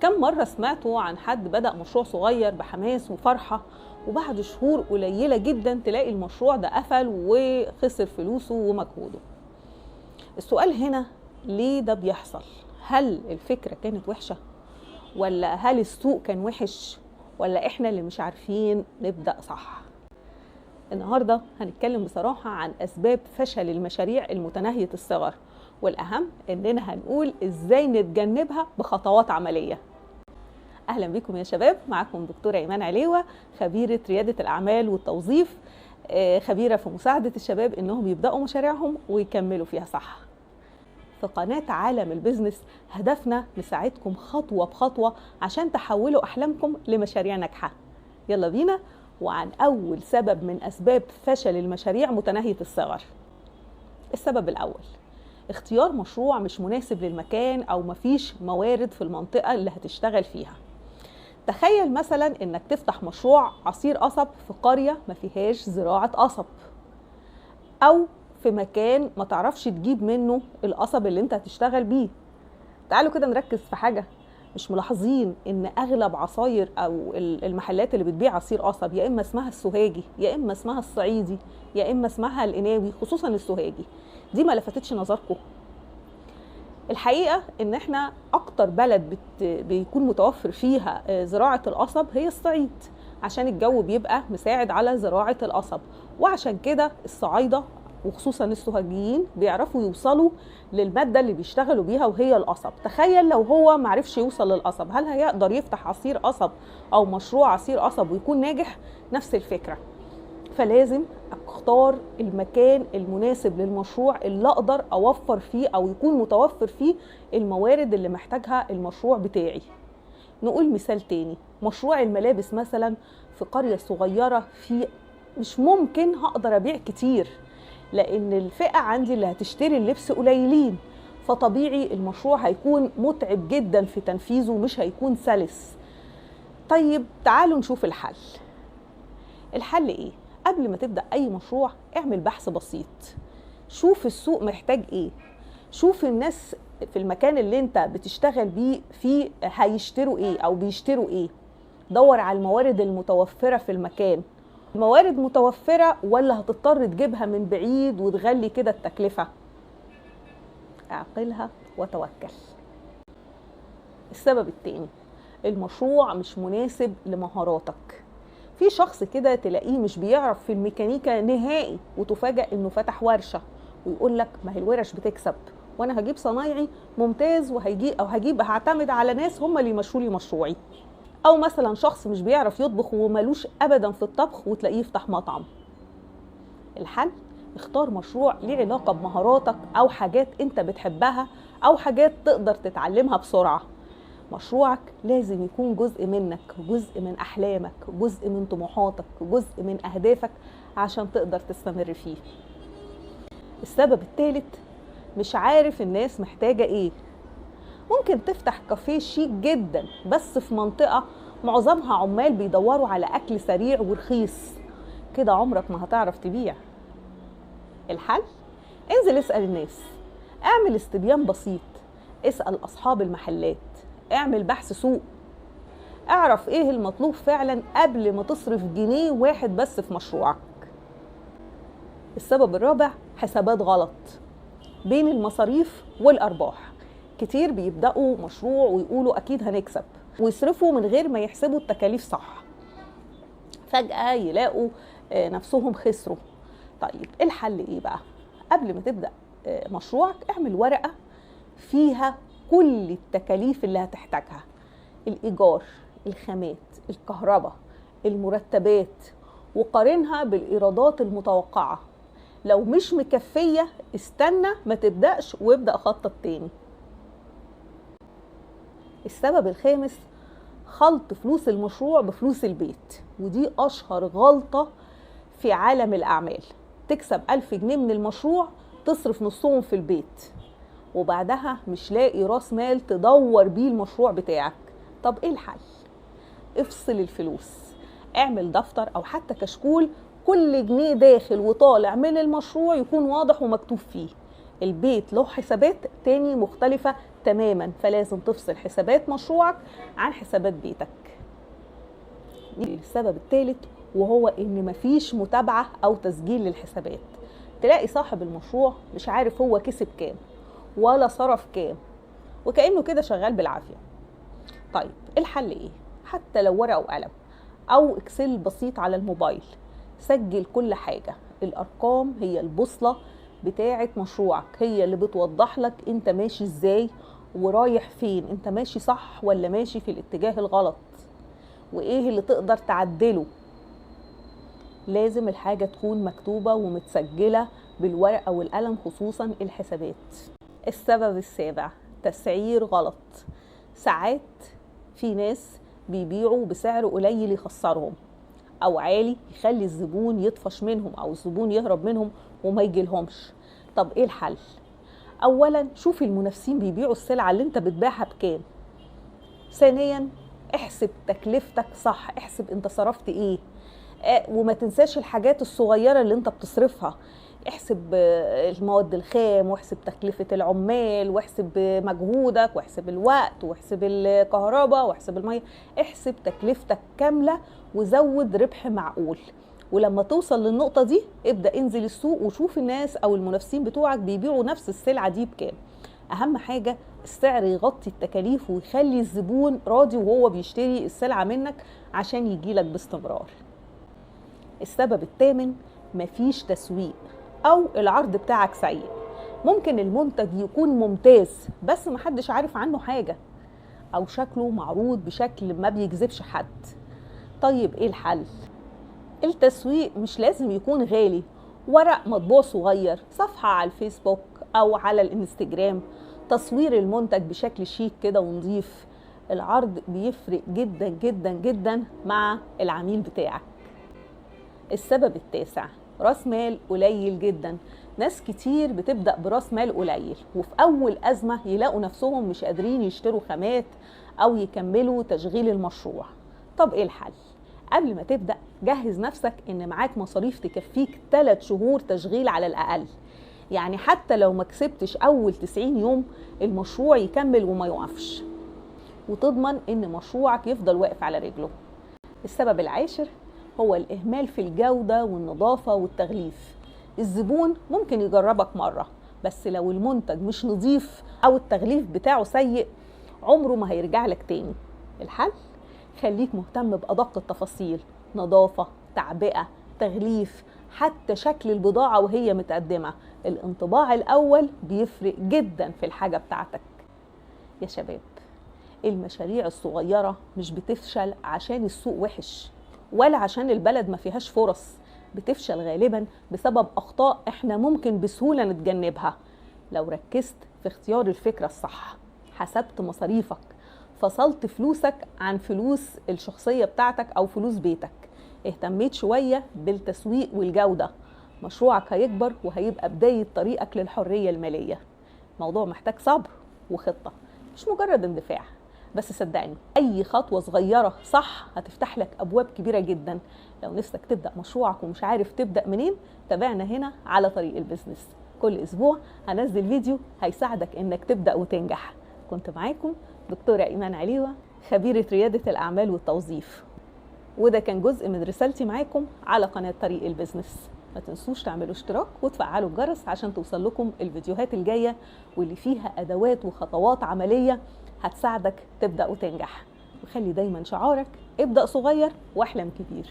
كم مرة سمعتوا عن حد بدأ مشروع صغير بحماس وفرحة، وبعد شهور قليلة جدا تلاقي المشروع ده قفل وخسر فلوسه ومجهوده؟ السؤال هنا، ليه ده بيحصل؟ هل الفكرة كانت وحشة؟ ولا هل السوق كان وحش؟ ولا احنا اللي مش عارفين نبدأ صح؟ النهاردة هنتكلم بصراحة عن أسباب فشل المشاريع المتناهية الصغر، والأهم إننا هنقول إزاي نتجنبها بخطوات عملية. أهلا بكم يا شباب، معكم دكتورة إيمان عليوة، خبيرة ريادة الأعمال والتوظيف، خبيرة في مساعدة الشباب إنهم يبدأوا مشاريعهم ويكملوا فيها صح. في قناة عالم البيزنس هدفنا نساعدكم خطوة بخطوة عشان تحولوا أحلامكم لمشاريع ناجحة. يلا بينا. وعن أول سبب من أسباب فشل المشاريع متناهية الصغر. السبب الأول، اختيار مشروع مش مناسب للمكان أو مفيش موارد في المنطقة اللي هتشتغل فيها. تخيل مثلا إنك تفتح مشروع عصير قصب في قرية ما فيهاش زراعة قصب، أو في مكان ما تعرفش تجيب منه القصب اللي انت هتشتغل بيه. تعالوا كده نركز في حاجة، مش ملاحظين ان اغلب عصاير او المحلات اللي بتبيع عصير قصب يا اما اسمها السوهاجي يا اما اسمها الصعيدي يا اما اسمها القناوي، خصوصا السوهاجي؟ دي ما لفتتش نظركم؟ الحقيقة ان احنا اكتر بلد بيكون متوفر فيها زراعة القصب هي الصعيد، عشان الجو بيبقى مساعد على زراعة القصب، وعشان كده الصعايدة وخصوصا السوهاجيين بيعرفوا يوصلوا للمادة اللي بيشتغلوا بيها وهي القصب. تخيل لو هو معرفش يوصل للقصب، هل هيقدر يفتح عصير قصب او مشروع عصير قصب ويكون ناجح؟ نفس الفكرة. فلازم اختار المكان المناسب للمشروع اللي اقدر اوفر فيه او يكون متوفر فيه الموارد اللي محتاجها المشروع بتاعي. نقول مثال تاني، مشروع الملابس مثلا في قرية صغيرة، في مش ممكن هقدر ابيع كتير لان الفئة عندي اللي هتشتري اللبس قليلين، فطبيعي المشروع هيكون متعب جدا في تنفيذه، مش هيكون سلس. طيب تعالوا نشوف الحل. الحل ايه؟ قبل ما تبدأ اي مشروع اعمل بحث بسيط، شوف السوق محتاج ايه، شوف الناس في المكان اللي انت بتشتغل بيه فيه هيشتروا ايه او بيشتروا ايه. دور على الموارد المتوفرة في المكان، موارد متوفرة ولا هتضطر تجيبها من بعيد وتغلي كده التكلفة؟ اعقلها وتوكل. السبب التاني، المشروع مش مناسب لمهاراتك. في شخص كده تلاقيه مش بيعرف في الميكانيكا نهائي، وتفاجأ انه فتح ورشة ويقول لك ما هي الورش بتكسب وانا هجيب صنايعي ممتاز هعتمد على ناس هم اللي يمشوا لي مشروعي. او مثلا شخص مش بيعرف يطبخ ومالوش ابدا في الطبخ وتلاقيه يفتح مطعم. الحل، اختار مشروع ليه علاقة بمهاراتك او حاجات انت بتحبها او حاجات تقدر تتعلمها بسرعة. مشروعك لازم يكون جزء منك، جزء من احلامك، جزء من طموحاتك، جزء من اهدافك عشان تقدر تستمر فيه. السبب الثالث، مش عارف الناس محتاجة ايه. ممكن تفتح كافيه شيك جدا بس في منطقة معظمها عمال بيدوروا على أكل سريع ورخيص، كده عمرك ما هتعرف تبيع. الحل، انزل اسأل الناس، اعمل استبيان بسيط، اسأل أصحاب المحلات، اعمل بحث سوق، اعرف ايه المطلوب فعلا قبل ما تصرف جنيه واحد بس في مشروعك. السبب الرابع، حسابات غلط بين المصاريف والأرباح. كتير بيبدأوا مشروع ويقولوا أكيد هنكسب ويصرفوا من غير ما يحسبوا التكاليف صح، فجأة يلاقوا نفسهم خسروا. طيب الحل إيه بقى؟ قبل ما تبدأ مشروعك اعمل ورقة فيها كل التكاليف اللي هتحتاجها، الإيجار، الخامات، الكهرباء، المرتبات، وقارنها بالإيرادات المتوقعة. لو مش مكفية استنى ما تبدأش وابدأ خطط تاني. السبب الخامس، خلط فلوس المشروع بفلوس البيت، ودي أشهر غلطة في عالم الأعمال. تكسب 1000 جنيه من المشروع تصرف نصهم في البيت، وبعدها مش لاقي راس مال تدور بيه المشروع بتاعك. طب ايه الحل؟ افصل الفلوس، اعمل دفتر أو حتى كشكول، كل جنيه داخل وطالع من المشروع يكون واضح ومكتوب فيه. البيت له حسابات تاني مختلفة تماما، فلازم تفصل حسابات مشروعك عن حسابات بيتك. السبب الثالث وهو ان مفيش متابعة او تسجيل للحسابات. تلاقي صاحب المشروع مش عارف هو كسب كام ولا صرف كام، وكأنه كده شغال بالعافية. طيب الحل ايه؟ حتى لو ورقة وقلم او اكسل بسيط على الموبايل، سجل كل حاجة. الارقام هي البوصلة بتاعة مشروعك، هي اللي بتوضح لك انت ماشي ازاي ورايح فين، انت ماشي صح ولا ماشي في الاتجاه الغلط، وايه اللي تقدر تعدله. لازم الحاجة تكون مكتوبة ومتسجلة بالورقة والقلم، خصوصا الحسابات. السبب السابع، تسعير غلط. ساعات في ناس بيبيعوا بسعر قليل يخسرهم، او عالي يخلي الزبون يطفش منهم او الزبون يهرب منهم وما يجيلهمش. طب ايه الحل؟ اولا شوف المنافسين بيبيعوا السلعة اللي انت بتبيعها بكام. ثانيا احسب تكلفتك صح، احسب انت صرفت ايه، وما تنساش الحاجات الصغيرة اللي انت بتصرفها. احسب المواد الخام، واحسب تكلفة العمال، واحسب مجهودك، واحسب الوقت، واحسب الكهرباء، واحسب المية. احسب تكلفتك كاملة وزود ربح معقول. ولما توصل للنقطة دي ابدأ انزل السوق وشوف الناس او المنافسين بتوعك بيبيعوا نفس السلعة دي بكام. اهم حاجة السعر يغطي التكاليف ويخلي الزبون راضي وهو بيشتري السلعة منك عشان يجيلك باستمرار. السبب الثامن، مفيش تسويق او العرض بتاعك سيء. ممكن المنتج يكون ممتاز بس محدش عارف عنه حاجة، او شكله معروض بشكل ما بيجذبش حد. طيب ايه الحل؟ التسويق مش لازم يكون غالي، ورق مطبوع صغير، صفحة على الفيسبوك او على الانستجرام، تصوير المنتج بشكل شيك كده ونضيف. العرض بيفرق جدا جدا جدا مع العميل بتاعك. السبب التاسع، راس مال قليل جدا. ناس كتير بتبدأ براس مال قليل وفي أول أزمة يلاقوا نفسهم مش قادرين يشتروا خامات أو يكملوا تشغيل المشروع. طب إيه الحل؟ قبل ما تبدأ جهز نفسك إن معاك مصاريف تكفيك 3 شهور تشغيل على الأقل. يعني حتى لو ما كسبتش أول 90 يوم المشروع يكمل وما يوقفش، وتضمن إن مشروعك يفضل واقف على رجله. السبب العاشر هو الإهمال في الجودة والنظافة والتغليف. الزبون ممكن يجربك مرة، بس لو المنتج مش نظيف أو التغليف بتاعه سيء عمره ما هيرجع لك تاني. الحل؟ خليك مهتم بأدق التفاصيل، نظافة، تعبئة، تغليف، حتى شكل البضاعة وهي متقدمة. الانطباع الأول بيفرق جدا في الحاجة بتاعتك. يا شباب، المشاريع الصغيرة مش بتفشل عشان السوق وحش ولا عشان البلد ما فيهاش فرص، بتفشل غالبا بسبب أخطاء احنا ممكن بسهولة نتجنبها. لو ركزت في اختيار الفكرة الصح، حسبت مصاريفك، فصلت فلوسك عن فلوس الشخصية بتاعتك أو فلوس بيتك، اهتميت شوية بالتسويق والجودة، مشروعك هيكبر وهيبقى بداية طريقك للحرية المالية. موضوع محتاج صبر وخطة، مش مجرد اندفاع. بس صدقني اي خطوة صغيرة صح هتفتح لك ابواب كبيرة جدا. لو نفسك تبدأ مشروعك ومش عارف تبدأ منين، تابعنا هنا على طريق البيزنس. كل اسبوع هنزل فيديو هيساعدك انك تبدأ وتنجح. كنت معاكم دكتورة إيمان عليوة، خبيرة ريادة الأعمال والتوظيف، وده كان جزء من رسالتي معاكم على قناة طريق البيزنس. ما تنسوش تعملوا اشتراك وتفعلوا الجرس عشان توصل لكم الفيديوهات الجاية واللي فيها أدوات وخطوات عملية هتساعدك تبدأ وتنجح. وخلي دايما شعارك ابدأ صغير واحلم كبير.